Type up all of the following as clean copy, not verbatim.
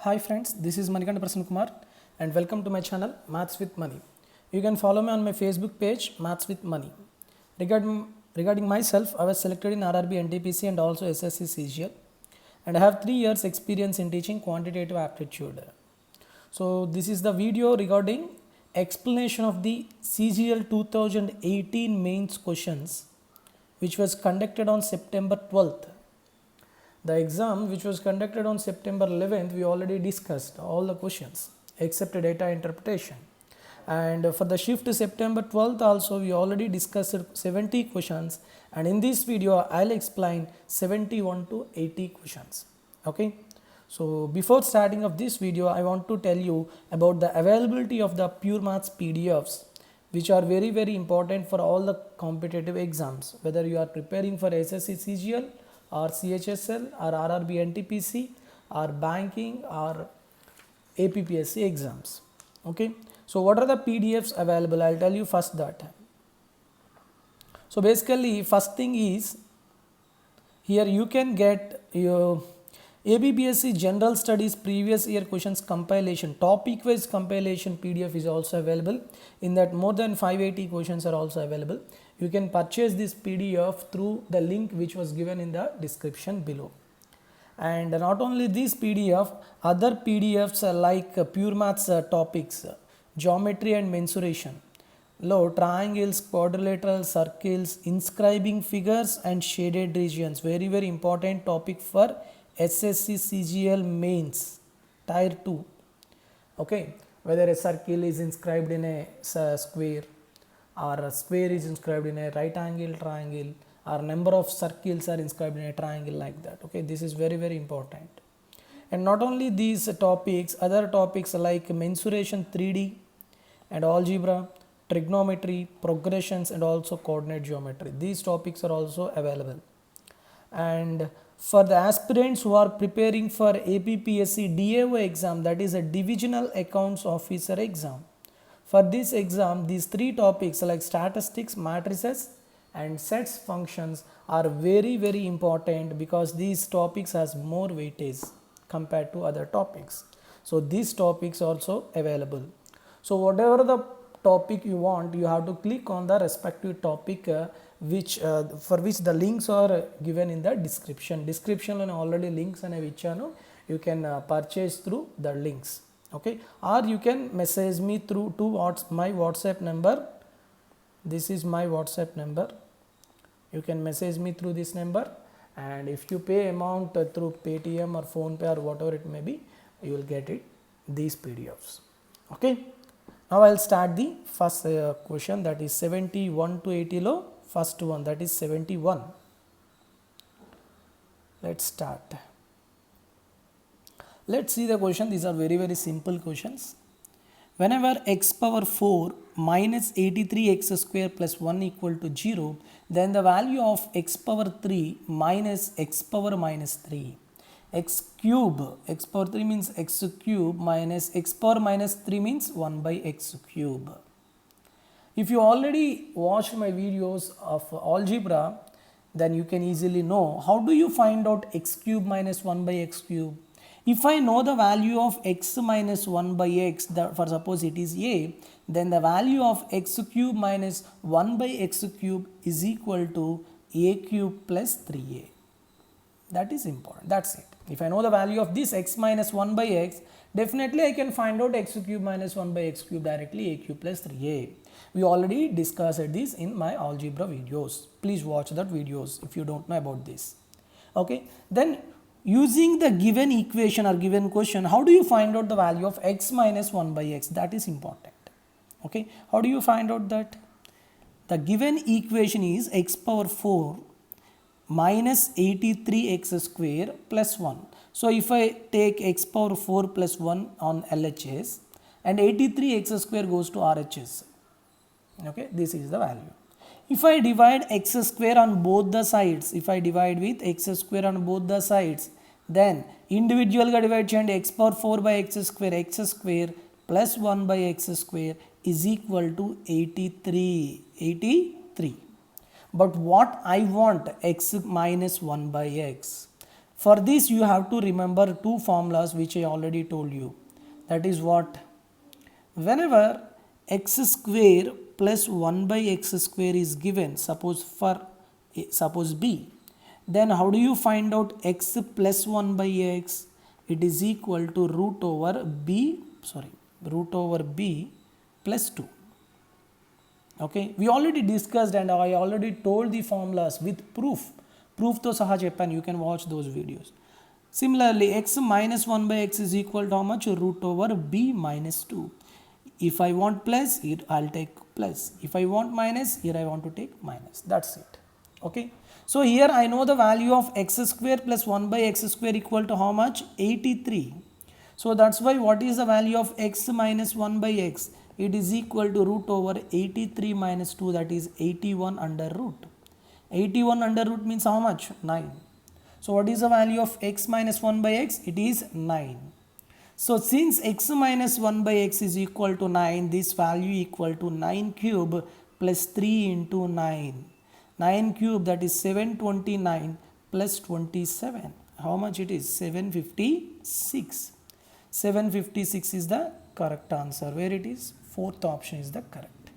Hi friends, this is Manikanda Prasanna Kumar and welcome to my channel Maths with Money. You can follow me on my Facebook page Maths with Money. Regarding myself, I was selected in RRB NTPC and also SSC CGL, and I have 3 years experience in teaching quantitative aptitude. So this is the video regarding explanation of the CGL 2018 mains questions which was conducted on September 12th. The exam which was conducted on September 11th, we already discussed all the questions except data interpretation. And for the shift September 12th also, we already discussed 70 questions, and in this video I'll explain 71 to 80 questions. Okay. So before starting of this video, I want to tell you about the availability of the Pure Maths PDFs, which are very important for all the competitive exams, whether you are preparing for SSC CGL or CHSL or RRB NTPC or banking or APPSC exams. Okay. So what are the PDFs available? I'll tell you first that. So basically first thing is, here you can get your APPSC General Studies previous year questions compilation, topic wise compilation PDF is also available. In that more than 580 questions are also available. You can purchase this PDF through the link which was given in the description below. And not only this PDF, other PDFs are like Pure Maths topics, geometry and mensuration, triangles, quadrilaterals, circles, inscribing figures and shaded regions. Very important topic for SSC CGL mains tier 2. Okay, whether a circle is inscribed in a square or a square is inscribed in a right angle triangle, or number of circles are inscribed in a triangle, like that. Okay, this is very important. And not only these topics, other topics like mensuration 3D and algebra, trigonometry, progressions and also coordinate geometry, these topics are also available. And for the aspirants who are preparing for APPSC DAO exam, that is a Divisional Accounts Officer exam, for this exam these 3 topics like statistics, matrices and sets functions are very important, because these topics has more weightage compared to other topics. So these topics also available. So whatever the topic you want, you have to click on the respective topic for which the links are given in the description. Description and already links and ichanu, you can purchase through the links. Okay, or you can message me through my WhatsApp number. This is my WhatsApp number. You can message me through this number, and if you pay amount through Paytm or PhonePe or whatever it may be, you will get it, these PDFs. Okay. Now I'll start the first question, that is 71 to 80 low. First one, that is 71. Let's start. Let's see the question. These are very simple questions. Whenever x power 4 minus 83x square plus 1 equal to 0, then the value of x power 3 minus x power minus 3. X power 3 means x cube minus x power minus 3 means 1 by x cube. If you already watched my videos of algebra, then you can easily know how do you find out x cube minus 1 by x cube. If I know the value of x minus 1 by x, for suppose it is a, then the value of x cube minus 1 by x cube is equal to a cube plus 3a. That is important. That's it. If I know the value of this x minus 1 by x, definitely I can find out x cube minus 1 by x cube directly, a cube plus 3a. We already discussed this in my algebra videos. Please watch that videos if you don't know about this. Okay. Then using the given equation or given question, how do you find out the value of x minus 1 by x? That is important. Okay. How do you find out that? The given equation is x power 4 minus 83x square plus 1. So if I take x power 4 plus 1 on LHS and 83x square goes to RHS. Okay, this is the value. If I divide x square on both the sides, if I divide with x square on both the sides, then individual divide cheyandi, x power 4 by x square plus 1 by x square is equal to 83. But what I want, x minus 1 by x. For this you have to remember two formulas which I already told you. That is what? Whenever x square plus 1 by x square is given, suppose b, then how do you find out x plus 1 by x? It is equal to root over b plus 2. Okay, we already discussed and I already told the formulas with proof to saha cheppan. You can watch those videos. Similarly, x minus 1 by x is equal to how much? Root over b minus 2. If I want plus, here I'll take plus. If I want minus, here I want to take minus. That's it. Okay. So here I know the value of x square plus 1 by x square equal to how much? 83. So that's why what is the value of x minus 1 by x? It is equal to root over 83 minus 2, that is 81 under root. 81 under root means how much? 9. So what is the value of x minus 1 by x? It is 9. So since x minus 1 by x is equal to 9, this value equal to 9 cube plus 3 into 9. 9 cube, that is 729 plus 27. How much it is? 756. 756 is the correct answer. Where it is? Fourth option is the correct.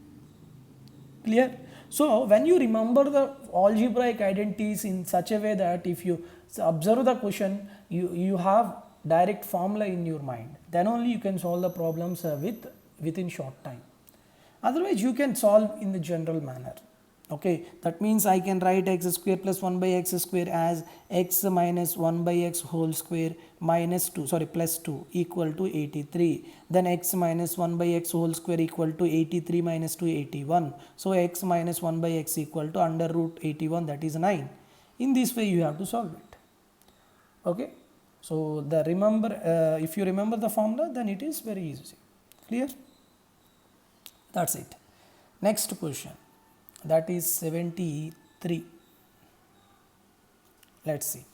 Clear? So when you remember the algebraic identities in such a way that if you observe the question, you have direct formula in your mind, then only you can solve the problems within short time. Otherwise you can solve in the general manner. Okay, that means I can write x square plus 1 by x square as x minus 1 by x whole square minus 2, plus 2 equal to 83. Then x minus 1 by x whole square equal to 83 minus 2, 81. So x minus 1 by x equal to under root 81, that is 9. In this way you have to solve it. Okay, so if you remember the formula, then it is very easy. Clear? That's it. Next question. That is 73. Let's see.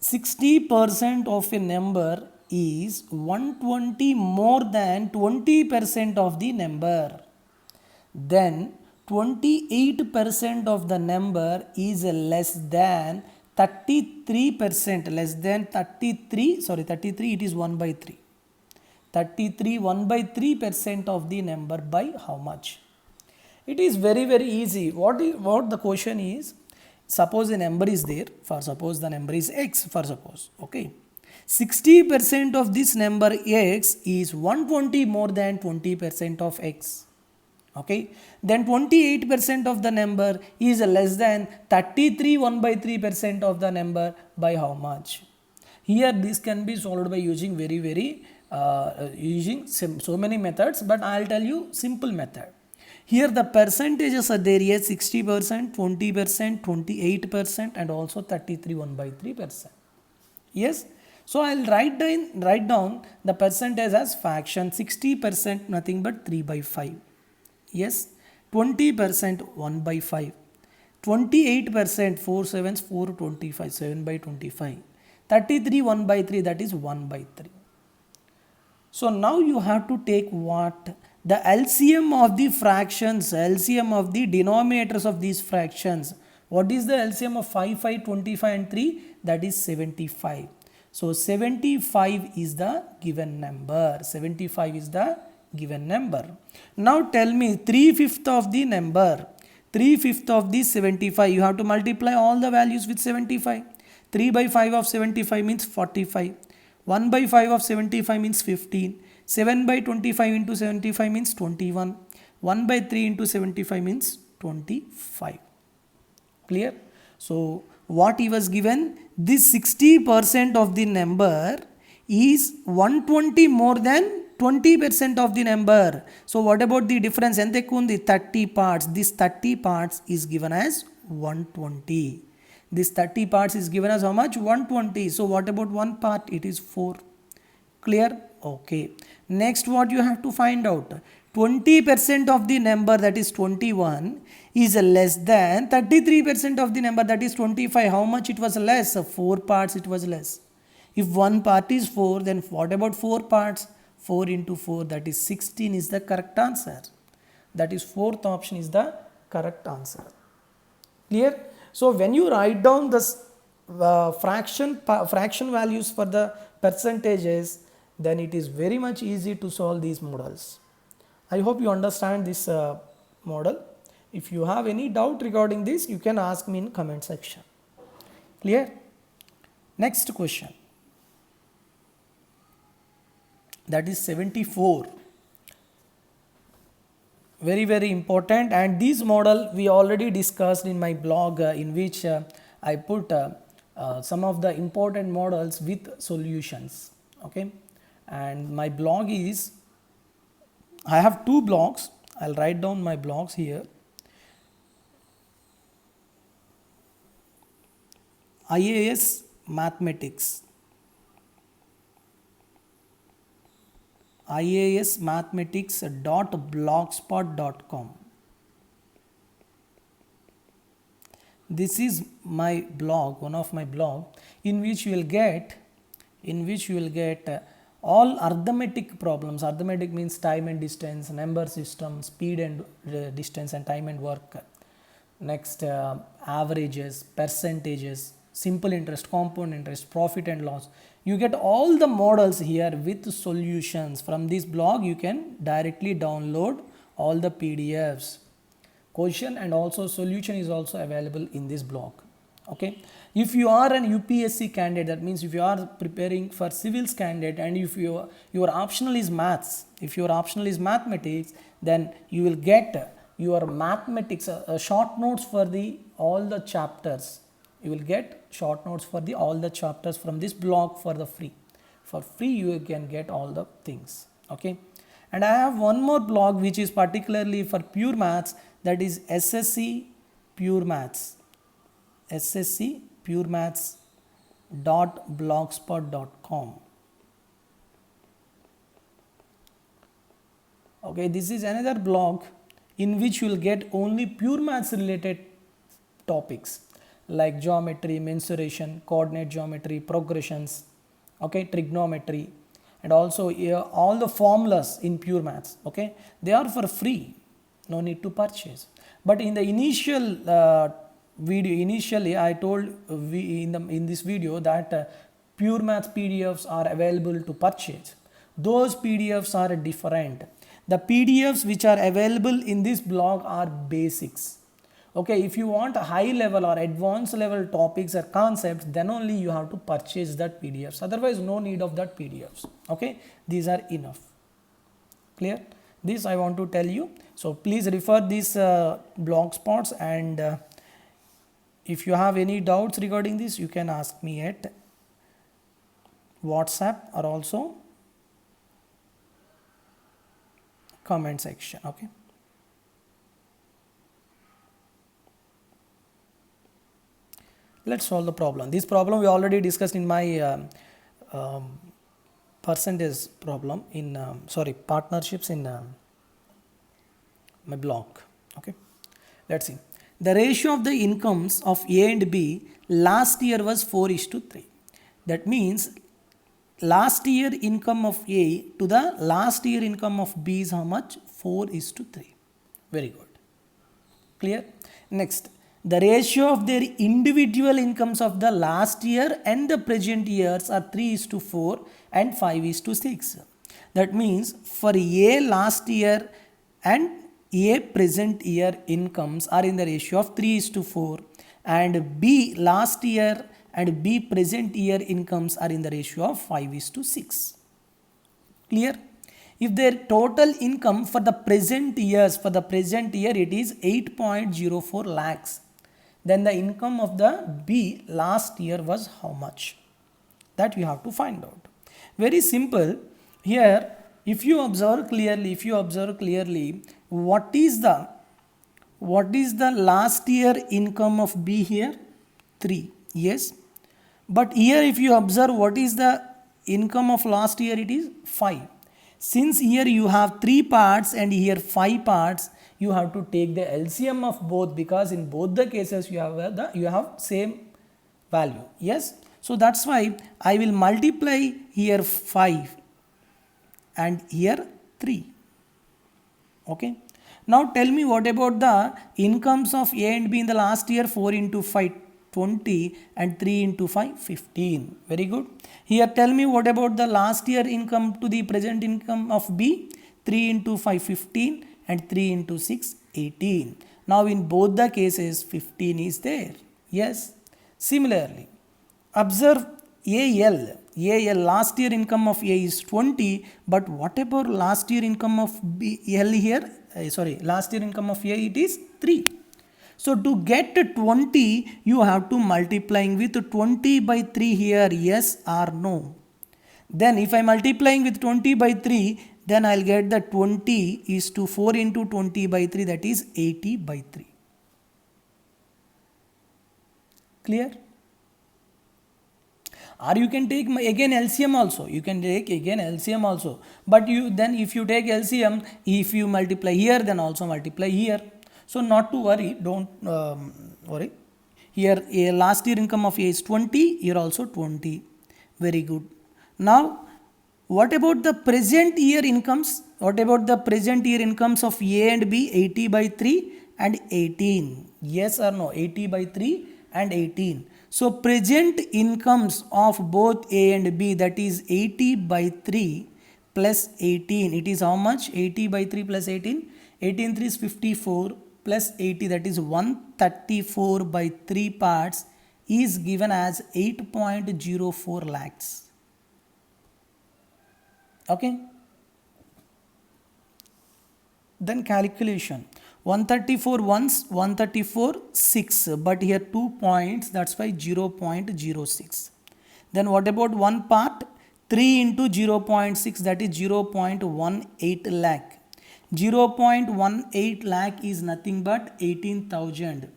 60% of a number is 120 more than 20% of the number. Then 28% of the number is less than 33%. Less than 33, 33, it is 1 by 3. 33, 1 by 3% of the number by how much? It is very easy. What the question is, suppose a number is there, for suppose the number is x, for suppose, okay. 60% of this number x is 120 more than 20% of x, okay. Then 28% of the number is less than 33 1 by 3% of the number by how much? Here this can be solved by using using so many methods, but I'll tell you simple method. Here the percentages are there, yes, 60%, 20%, 28% and also 33 1 by 3%. Yes. So I'll write down the percentage as fraction. 60% nothing but 3 by 5. Yes. 20% 1 by 5. 28% 4 sevens 4 25, 7 by 25. 33 1 by 3, that is 1 by 3. So now you have to take what? The LCM of the fractions, LCM of the denominators of these fractions. What is the LCM of 5, 5, 25 and 3? That is 75. So 75 is the given number. 75 is the given number. Now tell me 3/5 of the number. 3/5 of the 75. You have to multiply all the values with 75. 3 by 5 of 75 means 45. 1 by 5 of 75 means 15. 7 by 25 into 75 means 21. 1 by 3 into 75 means 25. Clear? So what he was given? This 60% of the number is 120 more than 20% of the number. So what about the difference? 30 parts. This 30 parts is given as 120. This 30 parts is given as how much? 120. So what about one part? It is 4. Clear? Okay. Next what you have to find out? 20% of the number, that is 21, is less than 33% of the number, that is 25. How much it was less? 4 parts it was less. If one part is 4, then what about 4 parts? 4 into 4, that is 16 is the correct answer. That is fourth option is the correct answer. Clear? So when you write down this fraction values for the percentages, then it is very much easy to solve these models. I hope you understand this model. If you have any doubt regarding this, you can ask me in comment section. Clear? Next question, that is 74. Very important, and this model we already discussed in my blog, in which I put some of the important models with solutions. Okay, and my blog is, I have two blogs. I'll write down my blogs here. IAS Mathematics, iasmathematics.blogspot.com. This is my blog, one of my blog, in which you will get all arithmetic problems. Arithmetic means time and distance, number system, speed and distance, and time and work. Next, averages, percentages, simple interest, compound interest, profit and loss. You get all the models here with solutions. From this blog you can directly download all the PDFs. Question and also solution is also available in this blog. Okay, if you are an UPSC candidate, that means if you are preparing for civils candidate, and if your optional is maths, if your optional is mathematics, then you will get your mathematics short notes for the all the chapters. You will get short notes for the all the chapters from this blog for the free. For free you can get all the things. Okay, and I have one more blog which is particularly for pure maths, that is SSC Pure Maths, sscpuremaths.blogspot.com. Okay, this is another blog in which you will get only pure maths related topics like geometry, mensuration, coordinate geometry, progressions, okay, trigonometry, and also all the formulas in pure maths. Okay, they are for free, no need to purchase. But in the initial video, initially I told in this video that pure maths PDFs are available to purchase. Those PDFs are different. The PDFs which are available in this blog are basics. Okay, if you want a high level or advanced level topics or concepts, then only you have to purchase that PDFs. Otherwise, no need of that PDFs. Okay, these are enough. Clear? This I want to tell you. So please refer these blog spots, and if you have any doubts regarding this, you can ask me at WhatsApp or also comment section. Okay. Let's solve the problem. This problem we already discussed in my percentage problem in partnerships in my blog. Okay, let's see. The ratio of the incomes of A and B last year was 4:3. That means last year income of A to the last year income of B is how much? 4:3. Very good. Clear? Next, the ratio of their individual incomes of the last year and the present years are 3:4 and 5:6. That means for A last year and A present year incomes are in the ratio of 3:4, and B last year and B present year incomes are in the ratio of 5:6. Clear? If their total income for the present year it is 8.04 lakhs, then the income of the B last year was how much? That we have to find out. Very simple. Here, if you observe clearly, what is the last year income of B here? 3. Yes. But here if you observe what is the income of last year, it is 5. Since here you have 3 parts and here 5 parts, you have to take the LCM of both, because in both the cases you have same value. Yes. So that's why I will multiply here 5 and here 3. Okay. Now tell me, what about the incomes of A and B in the last year? 4 into 5, 20 and 3 into 5 15. Very good. Here tell me what about the last year income to the present income of B. 3 into 5 15 and 3 into 6 18. Now in both the cases 15 is there. Yes. Similarly, observe AL last year income of A is 20, but what about last year income of L here? Last year income of A it is 3. So to get 20, you have to multiplying with 20 by 3 here, yes or no. Then if I multiplying with 20 by 3, then I'll get the 20 is to 4 into 20 by 3, that is 80 by 3. Clear? Or you can take again LCM also. You can take again LCM also. But if you take LCM, if you multiply here, then also multiply here. So not to worry, don't worry. Here last year income of A is 20, here also 20. Very good. Now, what about the present year incomes? What about the present year incomes of A and B? 80 by 3 and 18. Yes or no? 80 by 3 and 18. So present incomes of both A and B, that is 80 by 3 plus 18. It is how much? 80 by 3 plus 18. 18 3 is 54 plus 80, that is 134 by 3 parts is given as 8.04 lakhs. Okay. Then calculation. 134 once, 134 6, but here 2 points, that's why 0.06. Then what about one part? 3 into 0.6, that is 0.18 lakh. 0.18 lakh is nothing but 18,000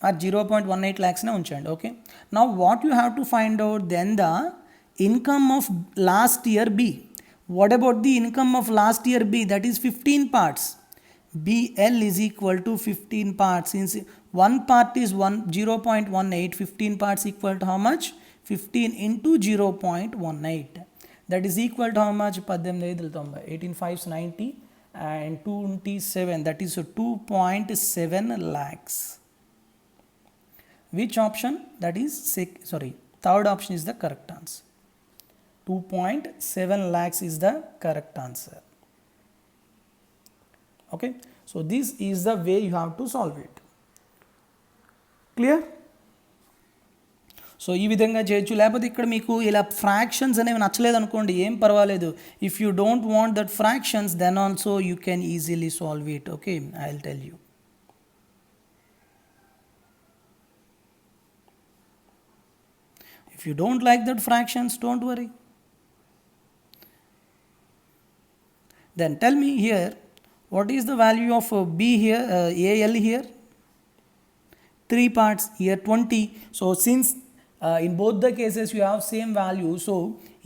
or 0.18 lakhs na unchandi. Okay. Now what you have to find out, then the income of last year B. What about the income of last year B? That is 15 parts. BL is equal to 15 parts. Since one part is 0.18, 15 parts equal to how much? 15 into 0.18. That is equal to how much? 18 5s 90 and 27, that is 2.7 lakhs. Which option? That is third option is the correct answer. 2.7 lakhs is the correct answer. Okay, so this is the way you have to solve it. Clear? So ఈ విధంగా చేయొచ్చు. లేకపోతే ఇక్కడ మీకు ఇలా fractions అనేవి నచ్చలేదు అనుకోండి, ఏం పర్వాలేదు. If you don't want that fractions, then also you can easily solve it. Okay, I will tell you. If you don't like that fractions, don't worry. Then tell me here, what is the value of B here, AL here? 3 parts, here 20. So since in both the cases you have same value, so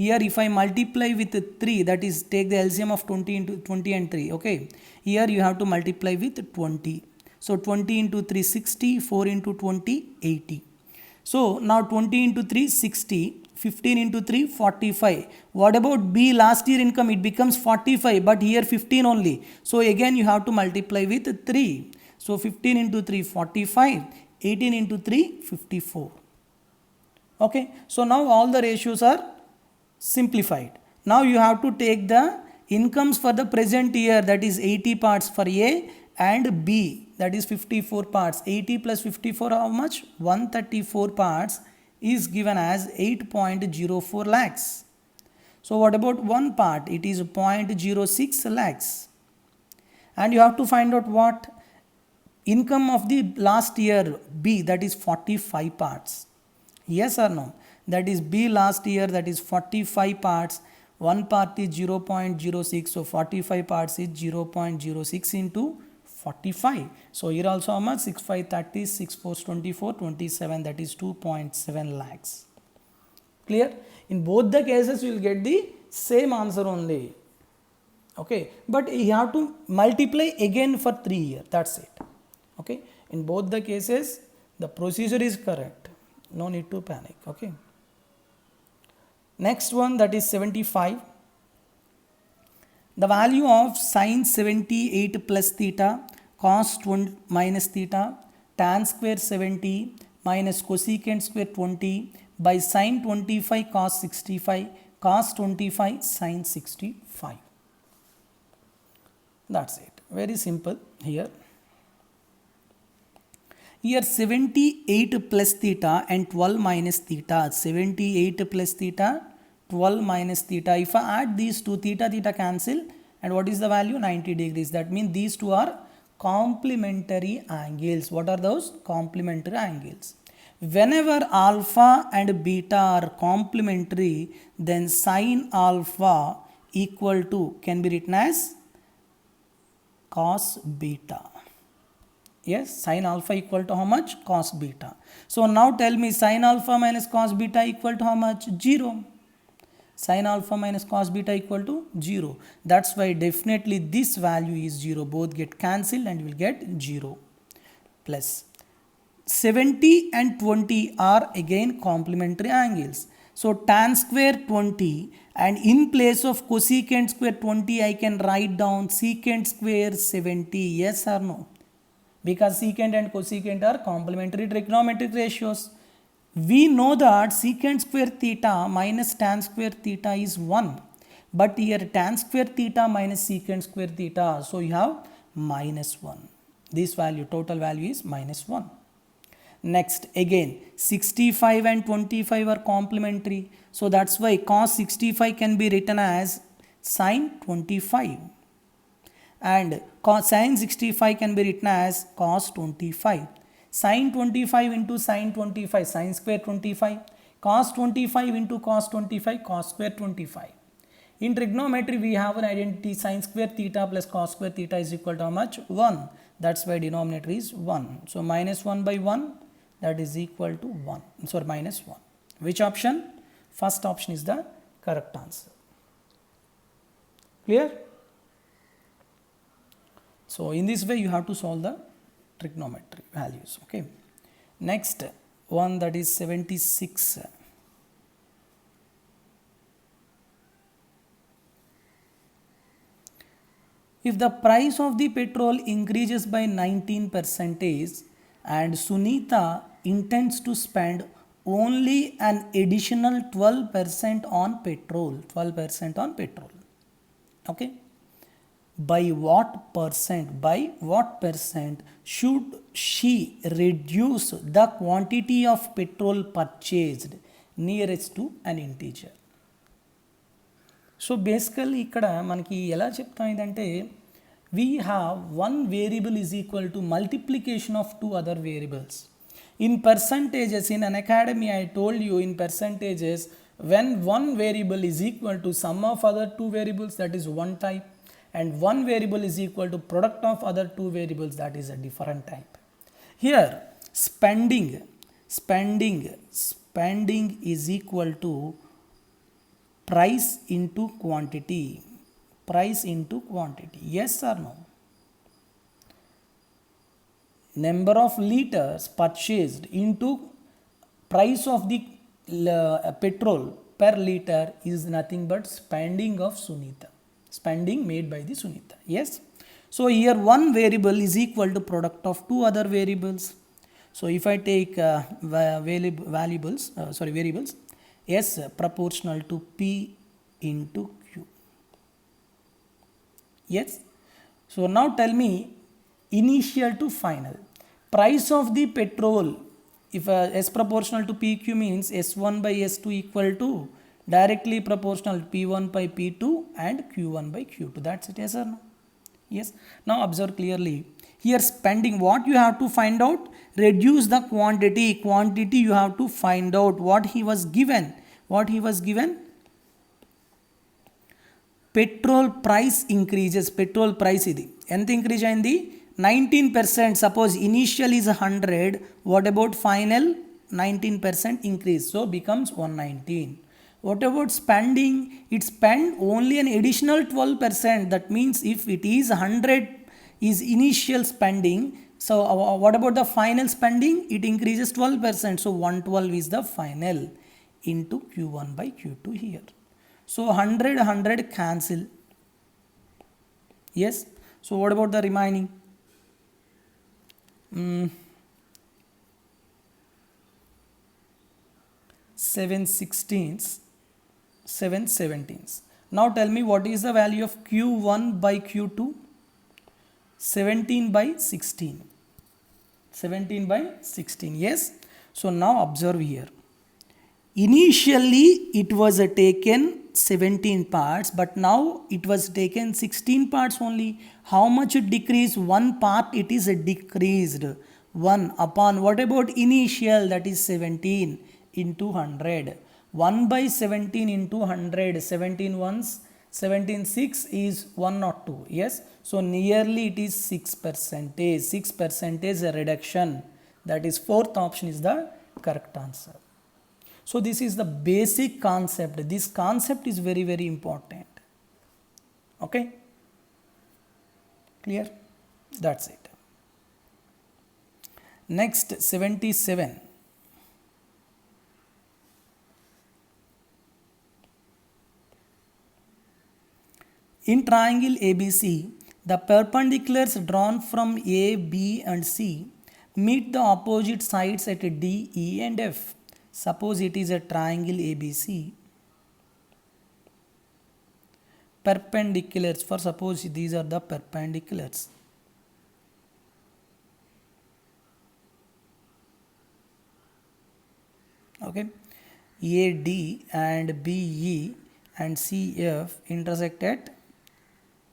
here if I multiply with 3, that is take the LCM of 20 into 20 and 3. Okay, here you have to multiply with 20. So 20 into 3 60, 4 into 20 80. So now 20 into 3 60, 15 into 3 45. What about B last year income? It becomes 45, but here 15 only. So again you have to multiply with 3. So 15 into 3 45, 18 into 3 54. Okay, so now all the ratios are simplified. Now you have to take the incomes for the present year, that is 80 parts for A, and B, that is 54 parts. 80 plus 54 how much? 134 parts is given as 8.04 lakhs. So what about one part? It is 0.06 lakhs. And you have to find out what? Income of the last year B, that is 45 parts. Yes or no? That is B last year, that is 45 parts. One part is 0.06, so 45 parts is 0.06 into 45. So here also how much? 6 5 30, 6 4 24, 27, that is 2.7 lakhs. Clear? In both the cases you will get the same answer only. Okay, but you have to multiply again for 3 years, that's it. Okay, in both the cases the procedure is correct, no need to panic. Okay, next one, that is 75. The value of sin 78 plus theta cos 20 minus theta tan square 70 minus cosecant square 20 by sin 25 cos 65 cos 25 sin 65. That's it. Very simple here. Here 78 plus theta and 12 minus theta. 78 plus theta, 12 minus theta. If I add these two, theta, theta cancel. And what is the value? 90 degrees. That means these two are complementary angles. What are those? Complementary angles. Whenever alpha and beta are complementary, then sin alpha equal to can be written as cos beta. Yes, sin alpha equal to how much? Cos beta. So now tell me sin alpha minus cos beta equal to how much? 0. Sin alpha minus cos beta equal to 0. That's why definitely this value is 0. Both get cancelled and you will get 0. Plus 70 and 20 are again complementary angles. So tan square 20 and in place of cosecant square 20 I can write down secant square 70. Yes or no? Because secant and cosecant are complementary trigonometric ratios. We know that secant square theta minus tan square theta is 1. But here tan square theta minus secant square theta. So you have minus 1. This value, total value is minus 1. Next, again 65 and 25 are complementary. So that's why cos 65 can be written as sin 25. And sin 65 can be written as cos 25. Sin 25 into sin 25, sin square 25. Cos 25 into cos 25, cos square 25. In trigonometry, we have an identity sin square theta plus cos square theta is equal to how much? 1. That's why denominator is 1. So minus 1 by 1, that is equal to 1. Sorry, minus 1. Which option? First option is the correct answer. Clear? So in this way you have to solve the trigonometry values. Okay. Next one, that is 76. If the price of the petrol increases by 19% and Sunita intends to spend only an additional 12% on petrol, 12% on petrol. Okay. By what percent should she reduce the quantity of petrol purchased nearest to an integer? So basically ikkada manaki ela cheptam idante we have one variable is equal to multiplication of two other variables. In percentages, in an academy I told you, in percentages, when one variable is equal to sum of other two variables, that is one type, and one variable is equal to product of other two variables, that is a different type. Here spending is equal to price into quantity. Yes or no? Number of liters purchased into price of the petrol per liter is nothing but spending of Sunita. Spending made by the Sunita. Yes. So here one variable is equal to product of two other variables. So if I take variables, S proportional to P into Q. Yes. So now tell me initial to final. Price of the petrol, if S proportional to PQ means S1 by S2 equal to directly proportional P1 by P2 and Q1 by Q2. That's it, yes or no? Yes. Now observe clearly. Here spending, what you have to find out? Reduce the quantity. Quantity you have to find out. What he was given? Petrol price increases. Petrol price idi. Enta increase ayindi? 19%. Suppose initial is 100. What about final? 19% increase. So becomes 119. What about spending? It spend only an additional 12%. That means if it is 100 is initial spending, so what about the final spending? It increases 12%. So 112 is the final into Q1 by Q2 here. So 100 cancel. Yes. So what about the remaining? 7 16s, 7 17s. Now tell me what is the value of q1 by q2? 17 by 16. 17 by 16, yes. So now observe here. Initially it was taken 17 parts, but now it was taken 16 parts only. How much it decreased? One part it is decreased. 1 upon what about initial, that is 17 into 100. 1 by 17 into 100, 17 ones, 17 6 is 102, yes. So nearly it is 6%, 6% reduction. That is fourth option is the correct answer. So this is the basic concept. This concept is very, very important. Okay, clear? That's it. Next, 77. In triangle ABC, the perpendiculars drawn from A, B and C meet the opposite sides at D, E and F. Suppose it is a triangle ABC. Perpendiculars, for suppose these are the perpendiculars. Okay, AD and BE and CF intersect at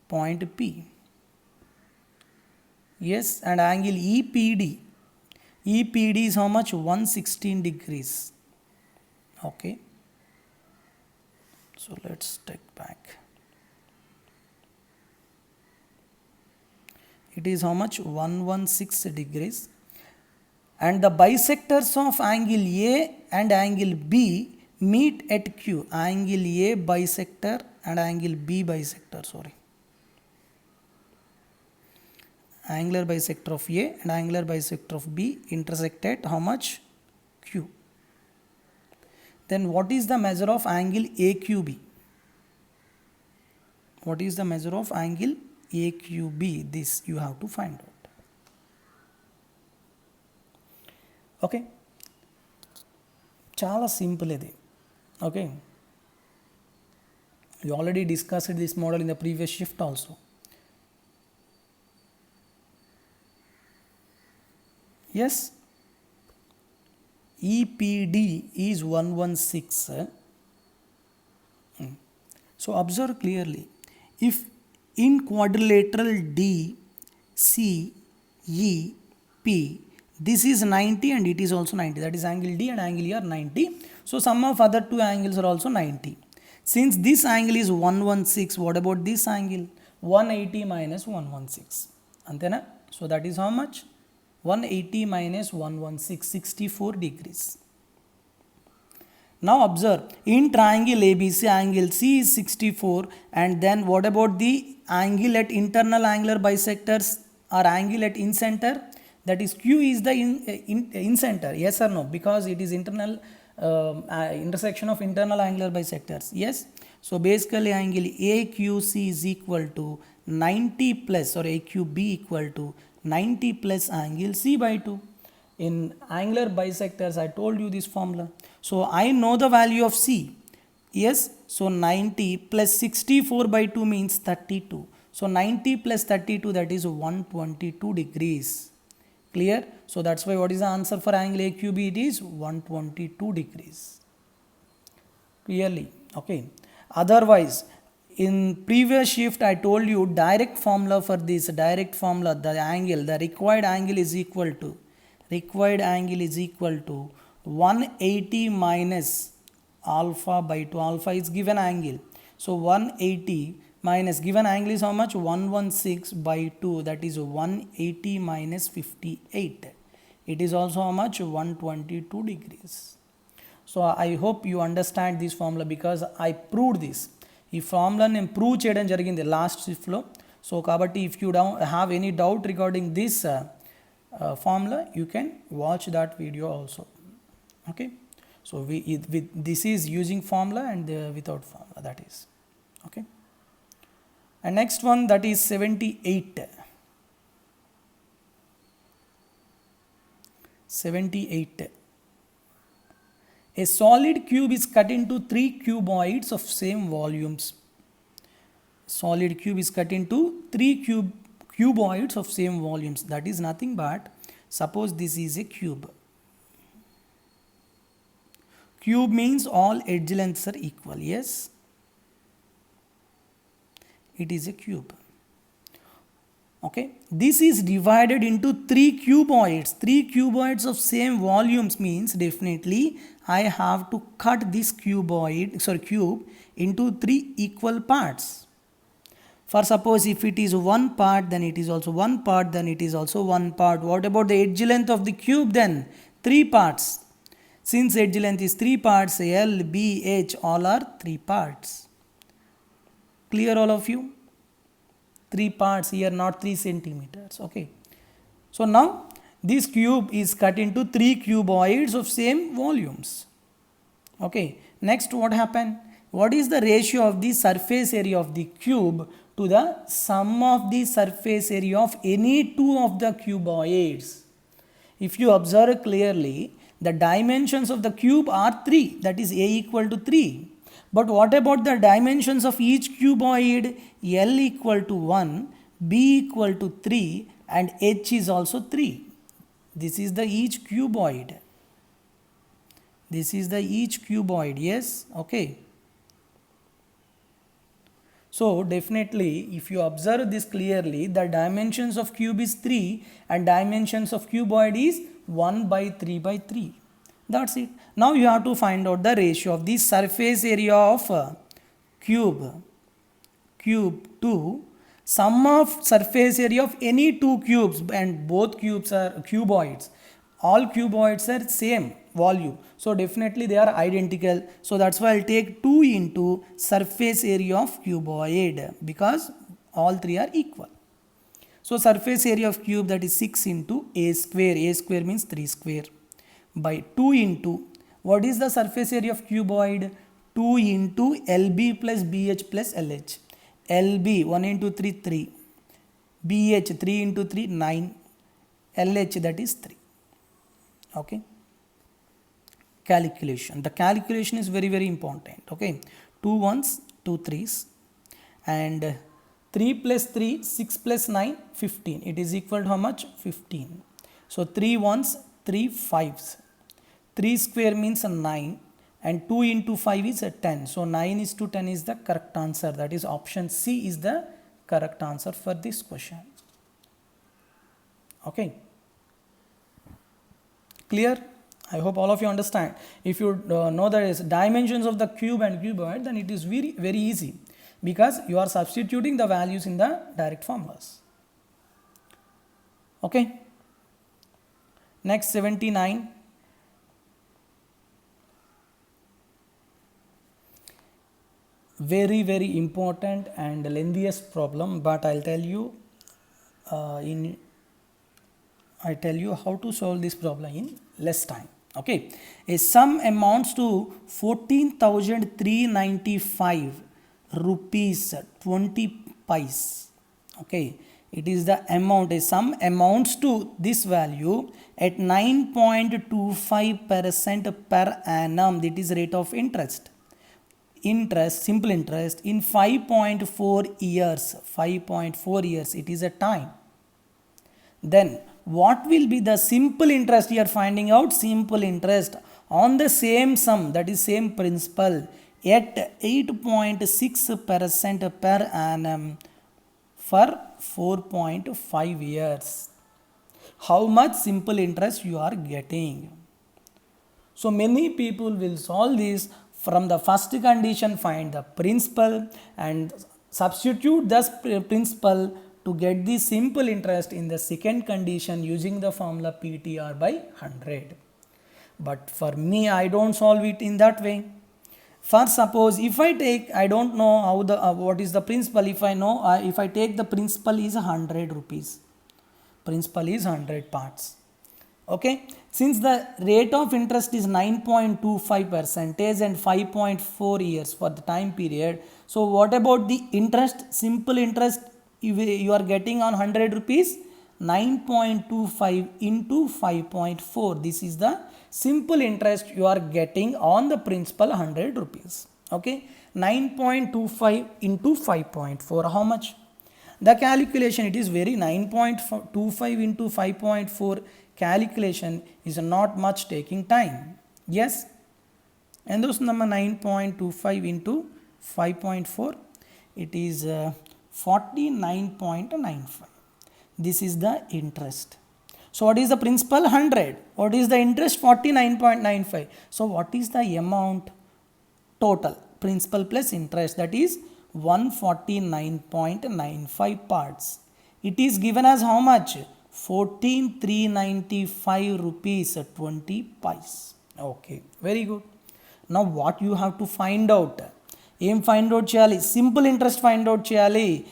point P. Yes, and angle EPD. EPD is how much? 116 degrees. Okay, so let's take back. It is how much? 116 degrees. And the bisectors of angle A and angle B meet at Q. Angle A bisector and angle B bisector, sorry. Angular bisector of A and angular bisector of B intersect at how much? Q. Then what is the measure of angle AQB? What is the measure of angle AQB? This you have to find out. Okay, chala simple idi. Okay, we already discussed this model in the previous shift also. Yes, EPD is 116. So observe clearly. If in quadrilateral D, C, E, P, this is 90 and it is also 90. That is angle D and angle E are 90. So sum of other two angles are also 90. Since this angle is 116, what about this angle? 180 minus 116. Antena? So that is how much? 180 minus 116, 64 degrees. Now observe, in triangle ABC, angle C is 64, and then what about the angle at internal angular bisectors or angle at incenter? That is Q is the incenter, yes or no? Because it is internal intersection of internal angular bisectors, yes. So basically angle AQC is equal to 90 plus, or AQB equal to 90 plus angle C by 2. In angular bisectors, I told you this formula. So I know the value of C. Yes, so 90 plus 64 by 2 means 32. So 90 plus 32, that is 122 degrees. Clear? So that's why what is the answer for angle AQB? It is 122 degrees. Clearly, okay. Otherwise, in previous shift I told you direct formula for this, direct formula, the angle, the required angle is equal to 180 minus alpha by 2. Alpha is given angle. So 180 minus given angle is how much? 116 by 2, that is 180 minus 58. It is also how much? 122 degrees. So I hope you understand this formula because I proved this. ఈ formula నేను prove చేయడం జరిగింది last షిఫ్ట్లో. So కాబట్టి if you have any doubt regarding this formula you can watch that video also. Okay, so this is using formula and without formula, that is okay. And next one, that is 78. 78. A solid cube is cut into 3 cuboids of same volumes. Solid cube is cut into 3 cuboids of same volumes. That is nothing but, suppose this is a cube. Cube means all edge lengths are equal. Yes, it is a cube. Okay, this is divided into 3 cuboids. 3 cuboids of same volumes means definitely I have to cut this cube into 3 equal parts. For suppose if it is one part, then it is also one part, then it is also one part. What about the edge length of the cube then? 3 parts. Since edge length is 3 parts, L, B, H all are 3 parts. Clear all of you? 3 parts here, not 3 centimeters. Okay. So now this cube is cut into 3 cuboids of same volumes. Okay. Next, what happened? What is the ratio of the surface area of the cube to the sum of the surface area of any two of the cuboids? If you observe clearly, the dimensions of the cube are 3, that is A equal to 3. But what about the dimensions of each cuboid? L equal to 1, B equal to 3 and H is also 3. This is the each cuboid. This is the each cuboid. Yes, okay. So definitely if you observe this clearly, the dimensions of cube is 3 and dimensions of cuboid is 1 by 3 by 3. That's it. Now you have to find out the ratio of the surface area of cube to sum of surface area of any two cubes, and both cubes are cuboids. All cuboids are same volume. So definitely they are identical. So that's why I'll take 2 into surface area of cuboid because all 3 are equal. So surface area of cube, that is 6 into A square. A square means 3 square. By 2 into, what is the surface area of cuboid? 2 into LB plus BH plus LH. LB 1 into 3 3, BH 3 into 3 9, LH that is 3. Okay. Calculation. The calculation is very very important. Okay. 2 ones, 2 threes, and 3 plus 3, 6 plus 9, 15. It is equal to how much? 15. So 3 ones, 3 fives. 3 square means 9 and 2 into 5 is 10. So 9 is to 10 is the correct answer. That is option C is the correct answer for this question. Okay. Clear? I hope all of you understand. If you know the dimensions of the cube and cuboid, then it is very very easy because you are substituting the values in the direct formulas. Okay. Next, 79. Very very important and lengthiest problem, but I'll tell you how to solve this problem in less time. Okay, a sum amounts to 14,395 rupees 20 pice. Okay, it is the amount. A sum amounts to this value at 9.25% per annum. That is rate of interest. Simple interest in 5.4 years. 5.4 years, it is a time. Then what will be the simple interest? You are finding out simple interest on the same sum, that is same principal, at 8.6% per annum for 4.5 years. How much simple interest you are getting? So many people will solve this. From the first condition, find the principal and substitute this principal to get the simple interest in the second condition using the formula PTR by 100. But for me, I don't solve it in that way. For suppose if I take, I don't know how the what is the principal. If I know, if I take the principal is 100 rupees. Principal is 100 parts. Okay, since the rate of interest is 9.25% and 5.4 years for the time period, so what about the interest? Simple interest you are getting on 100 rupees? 9.25 into 5.4. This is the simple interest you are getting on the principal 100 rupees. Okay, 9.25 into 5.4, how much? The calculation, it is very 9.25 into 5.4 calculation is not much taking time. Yes, and those number 9.25 into 5.4, it is 49.95. This is the interest. So what is the principal? 100. What is the interest? 49.95. So what is the amount total? Principal plus interest, that is 149.95 parts. It is given as how much? 14,395 rupees 20 pice. Okay, very good. Now what you have to find out? Aim find out cheyali, simple interest find out cheyali.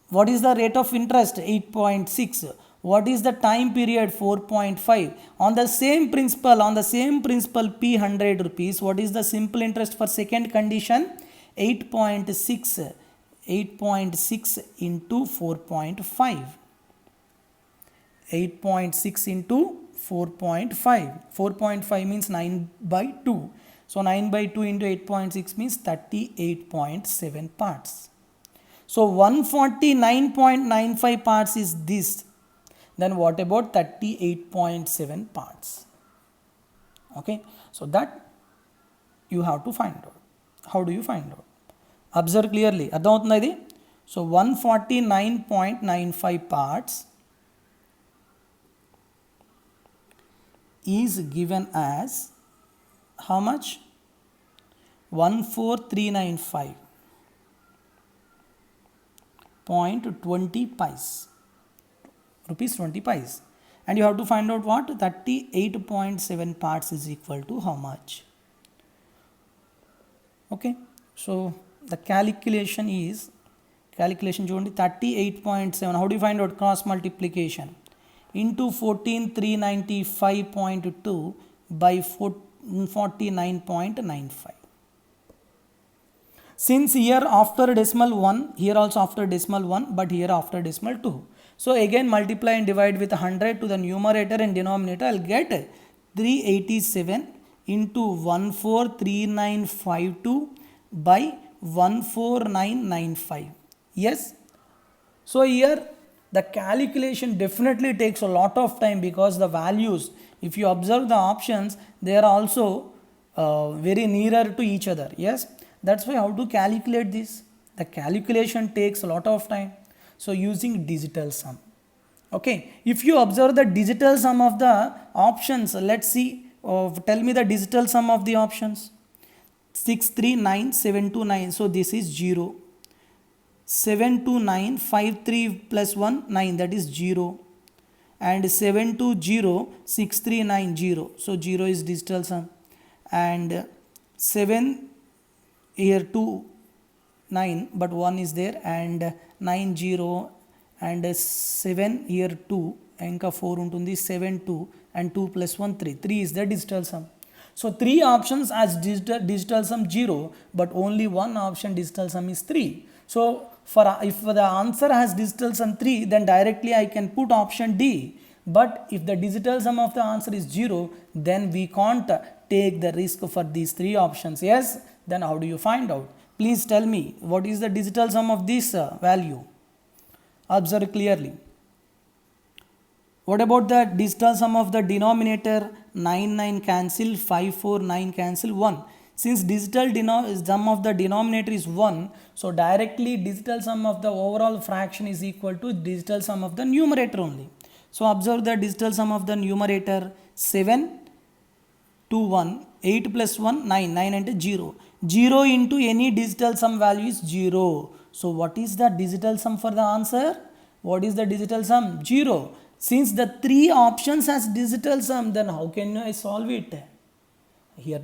What is the rate of interest? 8.6. What is the time period? 4.5. On the same principal P 100 rupees, what is the simple interest for second condition? 8.6. 8.6 into 4.5. 8.6 into 4.5. 4.5 means 9 by 2. So 9 by 2 into 8.6 means 38.7 parts. So 149.95 parts is this. Then what about 38.7 parts? Okay, so that you have to find out. How do you find out? Observe clearly. So 149.95 parts is given as how much? 14395.20 pice. Rupees 20 pice. And you have to find out what? 38.7 parts is equal to how much? Okay, so the calculation is, only 38.7. How do you find out? Cross multiplication into 14,395.2 by 49.95. Since here after decimal 1, here also after decimal 1, but here after decimal 2. So again multiply and divide with 100 to the numerator and denominator. I will get 387 into 143,952 by 14995. Yes. So here the calculation definitely takes a lot of time, because the values, if you observe the options, they are also very nearer to each other. Yes. That's why how to calculate this? The calculation takes a lot of time. So using digital sum. Okay, if you observe the digital sum of the options, let's see, tell me the digital sum of the options. 639,729, so this is 0. 729, 53 plus 1, 9, that is 0. And 720, 6390, so 0 is digital sum. And 7 here 2, 9, but 1 is there, and 9 0 and 7 here 2, ఇంకా 4 ఉంటుంది, 7 2 and 2 plus 1 3. 3 is the digital sum. So 3 options as digital sum 0, but only one option digital sum is 3. So if the answer has digital sum 3, then directly I can put option D. But if the digital sum of the answer is 0, then we can't take the risk for these 3 options. Yes, then how do you find out? Please tell me, what is the digital sum of this value? Observe clearly. What about the digital sum of the denominator? 9 9 cancel, 5 4 9 cancel, 1. Since digital sum of the denominator is 1, so directly digital sum of the overall fraction is equal to digital sum of the numerator only. So observe the digital sum of the numerator. 7 2 1, 8 plus 1 9, 9 and 0. 0 into any digital sum value is 0. So what is the digital sum for the answer? What is the digital sum? 0. Since the 3 options has digital sum, then how can I solve it? Here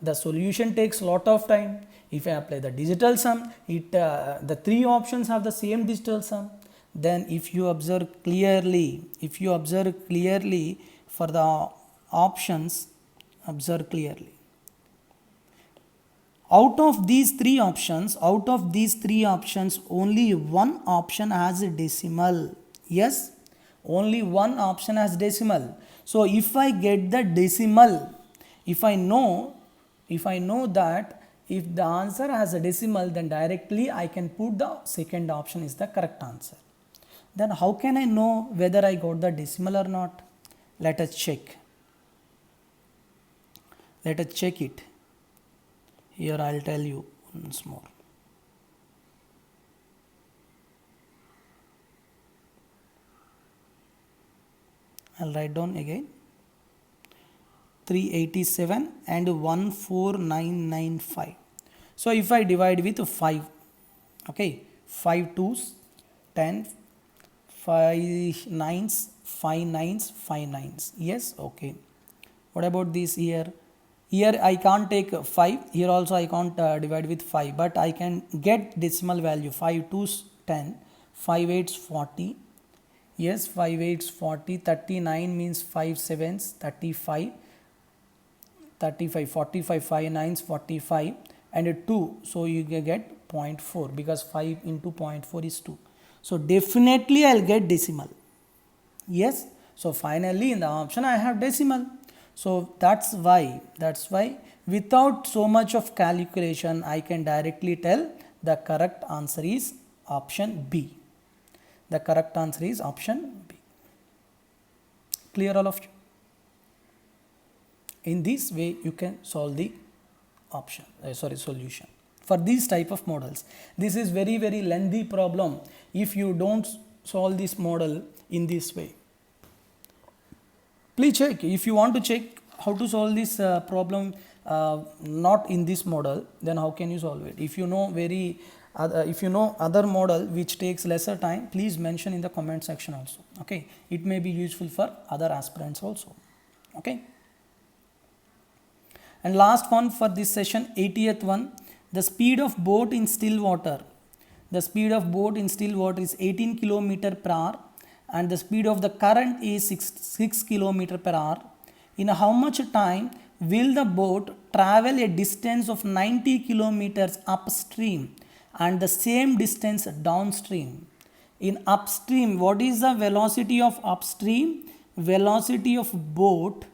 the solution takes lot of time. If I apply the digital sum, the 3 options have the same digital sum. Then if you observe clearly for the options, observe clearly. Out of these three options, only one option has a decimal. Yes, only one option has decimal. So if I get the decimal, if I know that if the answer has a decimal, then directly I can put the second option is the correct answer. Then how can I know whether I got the decimal or not? Let us check. Let us check it. Here I'll tell you once more. I'll write down again. 387 and 14995. So if I divide with 5, okay, 5 2s, 10, 5 9s, 5 9s, 5 9s. Yes, okay. What about this here? Here I can't take 5, here also I can't divide with 5, but I can get decimal value. 5 2s 10, 5 8s 40. Yes, 5 8s 40, 39 means 5 7s 35, 45, 5 9s 45 and 2. So you get 0.4 because 5 into 0.4 is 2. So definitely I'll get decimal. Yes, so finally in the option I have decimal. So that's why without so much of calculation I can directly tell the correct answer is option B. The correct answer is option B. Clear all of you? In this way you can solve the solution for these type of models. This is very lengthy problem if you don't solve this model in this way. Please check. If you want to check how to solve this problem not in this model, then how can you solve it? If you know other model which takes lesser time, please mention in the comment section also. Okay, it may be useful for other aspirants also. Okay, and last one for this session, 80th one, the speed of boat in still water. The speed of boat in still water is 18 km per hour and the speed of the current is 6 km per hour. In how much time will the boat travel a distance of 90 kilometers upstream and the same distance downstream? In upstream, what is the velocity of upstream? Velocity of boat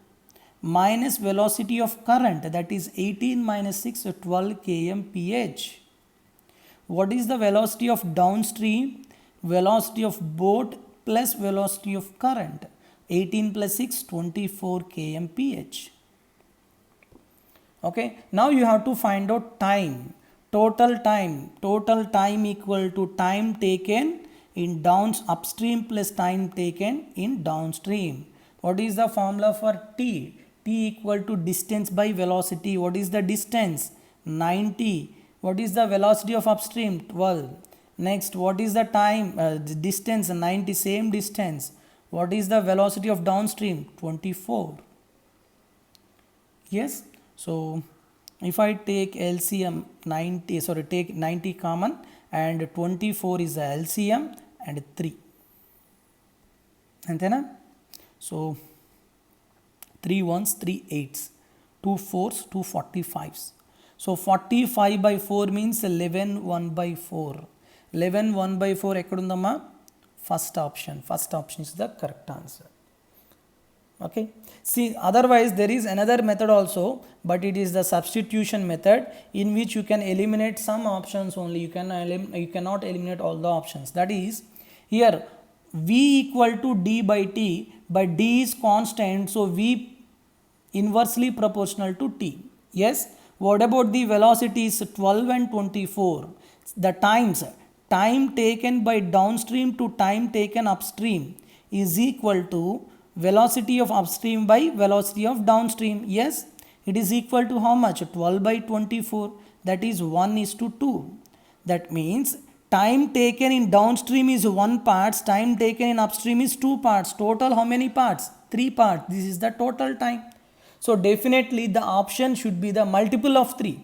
minus velocity of current, that is 18 minus 6, 12 kmph. What is the velocity of downstream? Velocity of boat plus velocity of current, 18 plus 6, 24 kmph. Okay, now you have to find out time. Total time equal to time taken in upstream plus time taken in downstream. What is the formula for T? T equal to distance by velocity. What is the distance? 90. What is the velocity of upstream? 12. Next, what is the time? The distance, 90, same distance. What is the velocity of downstream? 24. Yes. So if I take LCM 90, take 90 common and 24 is the LCM and 3. Antena? So 3 ones, 3 eights, 2 fours, 2 45s. So 45 by 4 means 11 1 by 4. 11 1 by 4 ekkadundamma? First option is the correct answer. Okay, see, otherwise there is another method also, but it is the substitution method in which you can eliminate some options only. You cannot eliminate all the options. That is, here V equal to d by t, but d is constant, so V inversely proportional to t. Yes. What about the velocities 12 and 24? The time taken by downstream to time taken upstream is equal to velocity of upstream by velocity of downstream. Yes, it is equal to how much? 12 by 24, that is 1:2. That means time taken in downstream is 1 part, time taken in upstream is 2 parts. Total how many parts? 3 parts. This is the total time. So definitely the option should be the multiple of 3.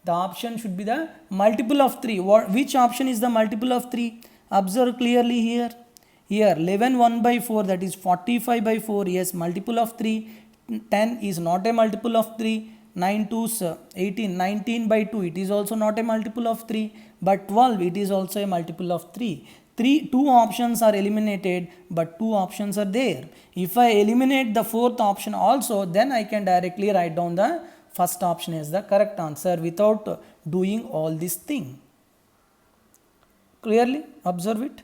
The option should be the multiple of 3. Which option is the multiple of 3? Observe clearly here. Here 11 1 by 4, that is 45 by 4. Yes, multiple of 3. 10 is not a multiple of 3. 9 2s 18, 19 by 2, it is also not a multiple of 3, but 12, it is also a multiple of 3. 2 options are eliminated, but 2 options are there. If I eliminate the fourth option also, then I can directly write down the first option as the correct answer without doing all this thing. Clearly observe it.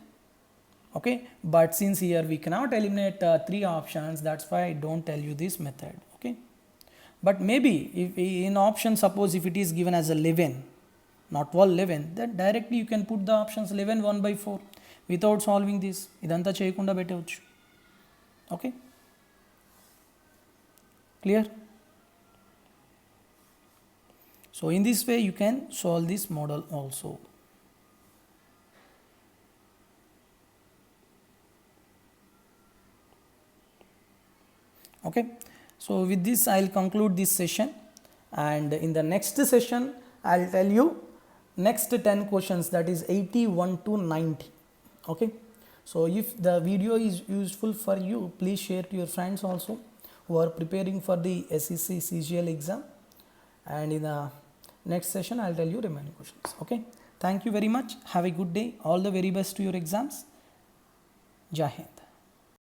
Okay, but since here we cannot eliminate 3 options, that's why I don't tell you this method. Okay, but maybe if in option, suppose if it is given as a 11, not 12, 11, then directly you can put the options 11 1 by 4 without solving this. Idanta cheyakunda పెట్టవచ్చు. Okay, clear? So in this way you can solve this model also. Okay, so with this I'll conclude this session, and in the next session I'll tell you next 10 questions, that is 81 to 90. Okay, so if the video is useful for you, please share to your friends also who are preparing for the SEC CGL exam, and in the next session I'll tell you remaining questions. Okay, thank you very much. Have a good day. All the very best to your exams. Jai Hind.